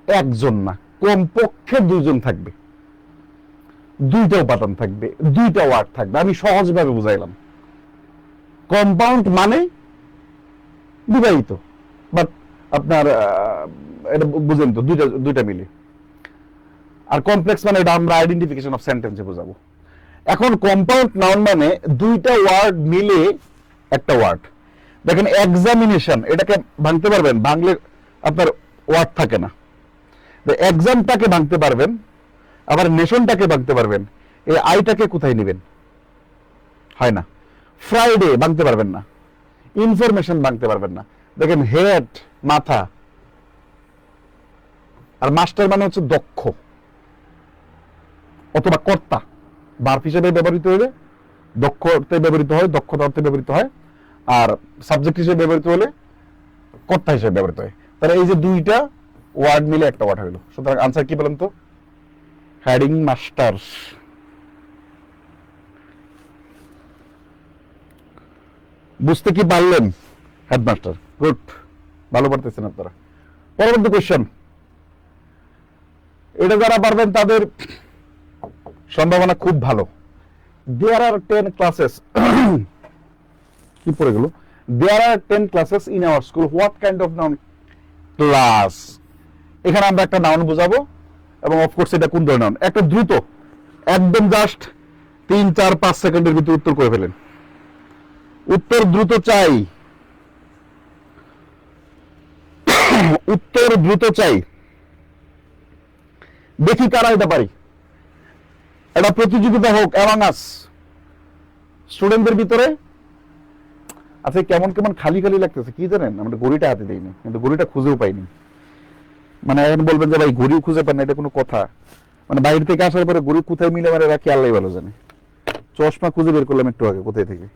একজন না, কমপক্ষে 2 জন থাকবে, 2টা উপাদান থাকবে, 2টা ওয়ার্ড থাকবে। আমি সহজভাবে বুঝাইলাম। কম্পাউন্ড মানে বিবাহিত, বাট আপনার এটা বুঝেন তো, দুইটা মিলে। আর কমপ্লেক্স মানে এটা আমরা আইডেন্টিফিকেশন অফ সেন্টেন্সে বোঝাবো। এখন কম্পাউন্ড নাউন মানে 2টা ওয়ার্ড মিলে একটা ওয়ার্ড। দেখেন, এক্সামিনেশন, এটাকে ভাঙতে পারবেন, ভাঙলে আপনার ওয়ার্ড থাকে না। এক্সামটাকে ভাঙতে পারবেন, আবার নেশনটাকে ভাঙতে পারবেন। এই আইটাকে কোথায় নেবেন? হয় না। ফ্রাইডে ভাঙতে পারবেন না, ইনফরমেশন ভাঙতে পারবেন না। দেখেন, হেড মাথা, আর মাস্টার মানে হচ্ছে দক্ষ অথবা কর্তা। ভার্ব হিসেবে ব্যবহৃত হলে দক্ষ অর্থে ব্যবহৃত হয়, দক্ষতা অর্থে ব্যবহৃত হয়। আর সাবজেক্ট হিসেবে ব্যবহৃত হলে কর্তা হিসেবে ব্যবহৃত হয়। তাহলে এই যে 2টা ওয়ার্ড মিলে একটা ওয়ার্ড হইল। সুতরাং আনসার কি বলেন তো? Heading master. বুঝতে কি পারলেন? হেডমাস্টার, গুড, ভালো পারতেছেন আপনারা। পরবর্তী কোয়েশ্চেন, এটা যারা পারবেন তাদের সম্ভাবনা খুব ভালো। দেয়ার আর 10 ক্লাসেস কি পড়ে গেল? দেয়ার আর 10 classes in our school, what kind of noun? Class. এখানে আমরা একটা নাউন বোঝাবো এবং অফকোর্স এটা কোন ধরনের নাউন। একটা দ্রুত একদম জাস্ট 3-4-5 সেকেন্ডের ভিতরে উত্তর করে ফেলেন। উত্তর দ্রুত চাই, উত্তর দ্রুত চাই। দেখি কারা এটা পারি। এটা প্রতিযোগিতা হোক অ্যামাং আস স্টুডেন্টদের ভিতরে। আচ্ছা, কেমন কেমন খালি খালি লাগতেছে কি জানেন? আমরা ঘড়িটা হাতে দিইনি, কিন্তু ঘড়িটা খুঁজেও পাইনি। মানে এখন বলবেন যে ভাই ঘড়িও খুঁজে পান না, এটা কোনো কথা? মানে বাইরে থেকে আসার পরে ঘড়ি কোথায় মিলে মানে রাখি আল্লাহ ভালো জানে। চশমা খুঁজে বের করলাম একটু আগে কোথায় থেকে।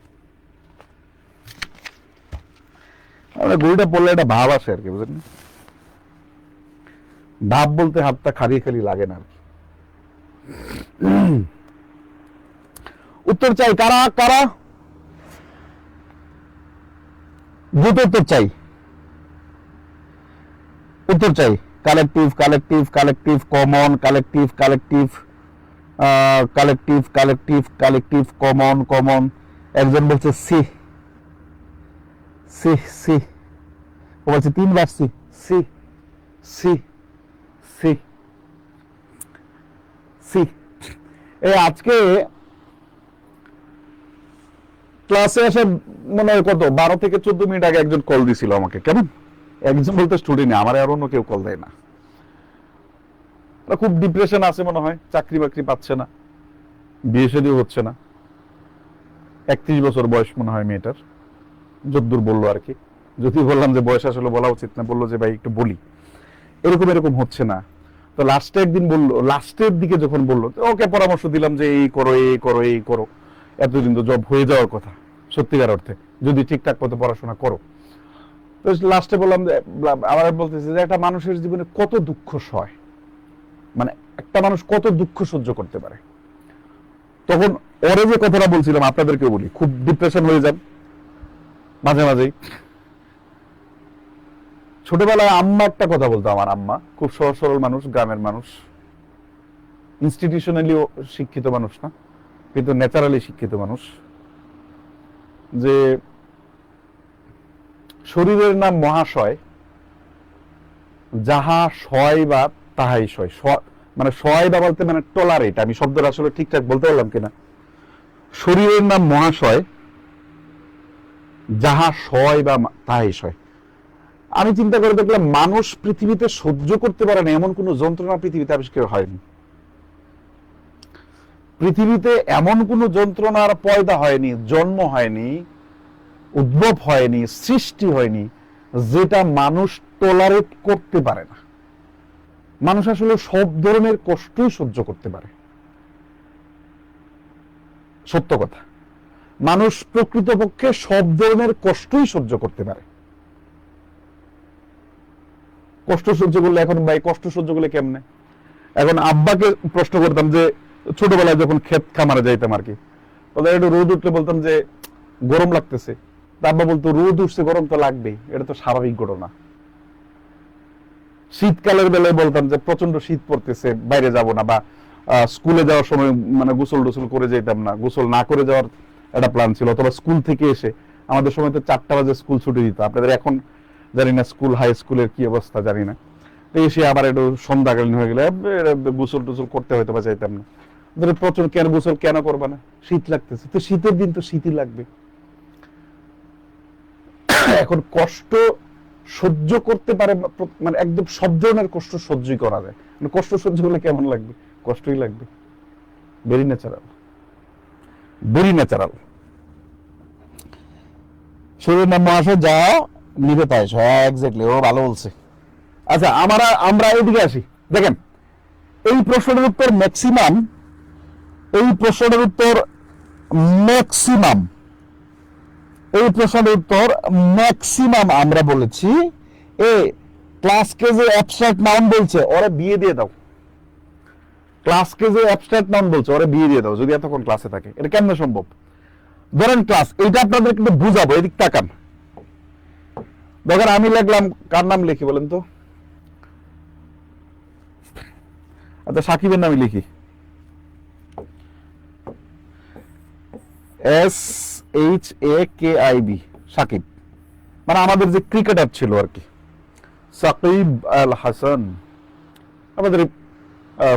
আমরা ঘড়িটা পড়লে একটা ভাব আসে আর কি, বুঝলেন? ভাব বলতে হাতটা খালি খালি লাগে না আর কি। উত্তর চাই কারা কারা? দ্রুত উত্তর চাই, উত্তর চাই। Collective collective collective, common collective collective, collective collective collective, common common. একজন বলছে সি সি সি, ও বলছে 3 বার C C C C C. এই আজকে ক্লাসে এসে মনে হয় কত 12 থেকে 14 মিনিট আগে একজন কল দিছিল আমাকে। কেমন? একজন বলতে স্টুডেন্ট, আমার আর অন্য কেউ কল দেয় না। খুব ডিপ্রেশন আছে মনে হয়, চাকরি বাকরি পাচ্ছে না, বিয়ে শাদী হচ্ছে না। 31 বছর বয়স মনে হয় মেয়েটার, যদ্দূর বললো আর কি। যদি বললাম যে বয়স আসলে বলা উচিত না, বললো যে ভাই একটু বলি, এরকম এরকম হচ্ছে না। তো লাস্টে একদিন বললো, লাস্টের দিকে যখন বললো, ওকে পরামর্শ দিলাম যে এই করো এই করো এই করো। এতদিন তো জব হয়ে যাওয়ার কথা সত্যিকার অর্থে, যদি ঠিকঠাক মতো পড়াশোনা করো। তো লাস্টে বললাম যে, আমার বলতেছে যে একটা মানুষের জীবনে কত দুঃখ সয়, মানে একটা মানুষ কত দুঃখ সহ্য করতে পারে। তখন ওরে যে কথাটা বলছিলাম আপনাদেরকে বলি, খুব ডিপ্রেশন হয়ে যান মাঝে মাঝেই। ছোটবেলায় আম্মা একটা কথা বলতো, আমার আম্মা খুব সহজ সরল মানুষ, গ্রামের মানুষ, ইনস্টিটিউশনালিও শিক্ষিত মানুষ না, কিন্তু ন্যাচারালি শিক্ষিত মানুষ, যে শরীরের নাম মহাশয়, যাহা সয় বা তাহাই সয়। মানে সয় বা বলতে মানে টলারেট, আমি শব্দটা আসলে ঠিকঠাক বলতে পারলাম কিনা। শরীরের নাম মহাশয়, যাহা সয় বা তাহাই সয়। আমি চিন্তা করে দেখলাম মানুষ পৃথিবীতে সহ্য করতে পারে না এমন কোন যন্ত্রণা পৃথিবীতে আবিষ্কার হয়নি। পৃথিবীতে এমন কোন যন্ত্রণার পয়দা হয়নি, জন্ম হয়নি, উদ্ভব হয়নি, সৃষ্টি হয়নি যেটা মানুষ টলারেট করতে পারে না। মানুষ আসলে সব ধরনের কষ্টই সহ্য করতে পারে, সত্য কথা। মানুষ প্রকৃতপক্ষে সব ধরনের কষ্টই সহ্য করতে পারে। কষ্ট সহ্য করলে, এখন ভাই কষ্ট সহ্য করলে কেমনে? এখন আব্বাকে প্রশ্ন করতাম যে ছোটবেলায় যখন ক্ষেত খামারে যাইতাম আর কি, তাহলে একটু রোদ উঠলে বলতাম যে গরম লাগতেছে, আব্বা বলতো রোদ উঠছে গরম তো লাগবেই, এটা তো স্বাভাবিক ঘটনা। শীতকালের বেলায় বলতাম যে প্রচন্ড শীত পড়তেছে, বাইরে যাব না, বা স্কুলে যাওয়ার সময় মানে গোসল টোসল করে যেতাম না, গোসল না করে যাওয়ার একটা প্ল্যান ছিল। অথবা স্কুল থেকে এসে, আমাদের সময় তো 4টা বাজে স্কুল ছুটি দিত, আপনাদের এখন জানি না স্কুল হাই স্কুলের কি অবস্থা জানি না। তো এসে আবার একটু সন্ধ্যাকালীন হয়ে গেলে গোসল টোসল করতে হয়তো বা যাইতাম না। প্রচন্ড কেন গোসল কেন করবা না, শীত লাগতেছে, তো শীতের দিন তো শীতই লাগবে। এখন কষ্ট সহ্য করতে পারে, মানে একদম সব ধরনের কষ্ট সহ্যই করা যায়। মানে কষ্ট সহ্য করলে কেমন লাগবে? কষ্টই লাগবে। Very natural, very natural. শরীরের নাম মহাশয়, যা নিবে তাই। হ্যাঁ এক্স্যাক্টলি, ও ভালো বলছে। আচ্ছা, আমরা এইদিকে আসি। দেখেন, এই প্রশ্নের উত্তর ম্যাক্সিমাম, এই প্রশ্নের উত্তর ম্যাক্সিমাম, এই প্রশ্নের উত্তর ম্যাক্সিমাম আমরা বলেছি এ ক্লাসকে যে অ্যাবস্ট্রাক্ট নাউন বলছে ওরে বিয়ে দিয়ে দাও। ক্লাসকে যে অ্যাবস্ট্রাক্ট নাউন বলছে ওরে বিয়ে দিয়ে দাও যদি এতক্ষণ ক্লাসে থাকে। এটা কেমনে সম্ভব? ধরেন ক্লাস, এইটা আপনাদের কিন্তু বুঝাবো, এদিক তাকান। দেখেন আমি লিখলাম, কার নাম লিখি বলেন তো? আচ্ছা, সাকিবের নামই লিখি। SHAKIB, সাকিব, মানে আমাদের যে ক্রিকেটার ছিল আর কি, সাকিব আল হাসান, আমাদের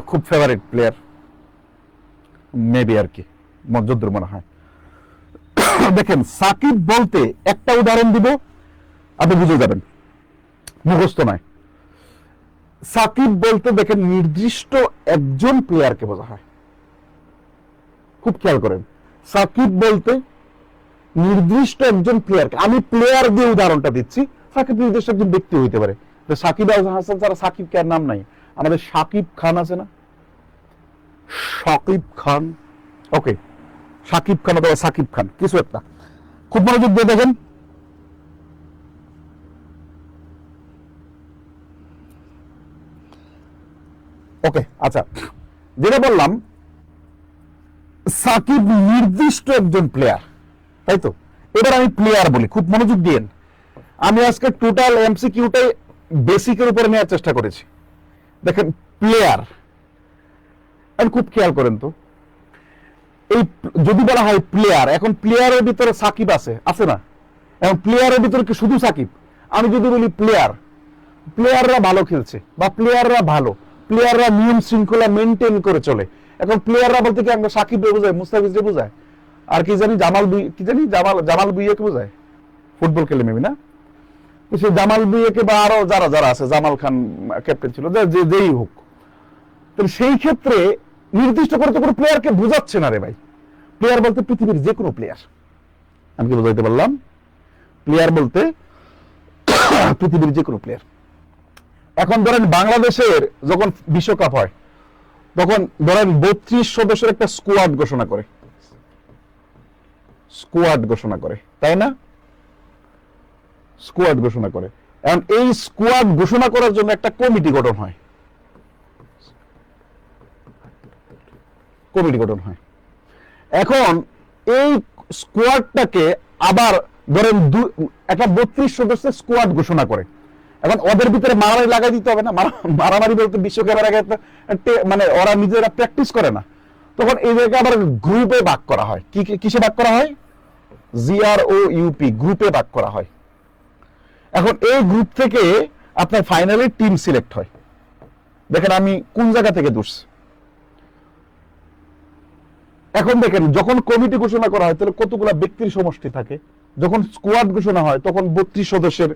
খুব ফেভারিট প্লেয়ার মেবি আর কি, যদ্দূর মনে হয়। দেখেন সাকিব বলতে একটা উদাহরণ দিব, আপনি বুঝে যাবেন, মুখস্থ নয়। সাকিব বলতে দেখেন নির্দিষ্ট একজন প্লেয়ারকে বোঝা হয়, খুব খেয়াল করেন। সাকিব বলতে নির্দিষ্ট একজন প্লেয়ারকে, আমি প্লেয়ার দিয়ে উদাহরণটা দিচ্ছি, সাকিব নির্দিষ্ট একজন ব্যক্তি হইতে পারে। তো সাকিব আল হাসান ছাড়া সাকিব কে নাম নাই, আমাদের সাকিব খান আছে না, সাকিব খান, ওকে সাকিব খান অথবা সাকিব খান কিছু একটা, খুব মনোযোগ দিয়ে দেখেন। ওকে আচ্ছা, যেটা বললাম সাকিব নির্দিষ্ট একজন প্লেয়ার, তাই তো। এবার আমি প্লেয়ার বলি, খুব মনোযোগ দিয়েন। আমি আজকে টোটাল এমসিকিউটাই বেসিকের উপরে নেওয়ার চেষ্টা করেছি। দেখেন প্লেয়ার, খুব খেয়াল করেন তো, এই যদি বলা হয় প্লেয়ার, এখন প্লেয়ারের ভিতরে সাকিব আছে, আছে না? এখন প্লেয়ারের ভিতরে কি শুধু সাকিব? আমি যদি বলি প্লেয়ার, প্লেয়াররা ভালো খেলছে বা প্লেয়াররা ভালো, প্লেয়াররা নিয়ম শৃঙ্খলা মেনটেন করে চলে, এখন প্লেয়াররা বলতে কি আমরা সাকিব বোঝায়, মুস্তাফিজকে বোঝায়, আর কি জানি জামাল বুইয়াকে বোঝায়, ফুটবল খেলে মেবি না, সে জামাল বুইয়াকে বা আরো যারা যারা আছে, জামাল খান ক্যাপ্টেন ছিল, যেই হোক, তাহলে সেই ক্ষেত্রে নির্দিষ্ট করে তো কোনো প্লেয়ারকে বোঝাচ্ছে না রে ভাই। প্লেয়ার বলতে পৃথিবীর যে কোনো প্লেয়ার, আমি কি বোঝাইতে পারলাম? প্লেয়ার বলতে পৃথিবীর যে কোনো প্লেয়ার। এখন ধরেন বাংলাদেশের যখন বিশ্বকাপ হয়, তখন ধরেন 32 সদস্যের একটা স্কোয়াড ঘোষণা করে, তাই না? স্কোয়াড ঘোষণা করে। এখন এই স্কোয়াড ঘোষণা করার জন্য একটা কমিটি গঠন হয়, এখন এই স্কোয়াডটাকে আবার ধরেন একটা 32 সদস্যের স্কোয়াড ঘোষণা করে, এখন ওদের ভিতরে মারামারি লাগাই দিতে হবে না? মারামারি বলতে বিশ্বকাপের আগে মানে ওরা নিজেরা প্র্যাকটিস করে না, তখন এদেরকে আবার গ্রুপে ভাগ করা হয়। কিসে ভাগ করা হয়? GROUP, গ্রুপে ভাগ করা হয়। এখন এই গ্রুপ থেকে আপনার ফাইনালি টিম সিলেক্ট হয়। দেখেন আমি কোন জায়গা থেকে দূরছি। এখন দেখেন যখন কমিটি ঘোষণা করা হয় তাহলে কতগুলা ব্যক্তির সমষ্টি থাকে, যখন স্কোয়াড ঘোষণা হয় তখন 32 সদস্যের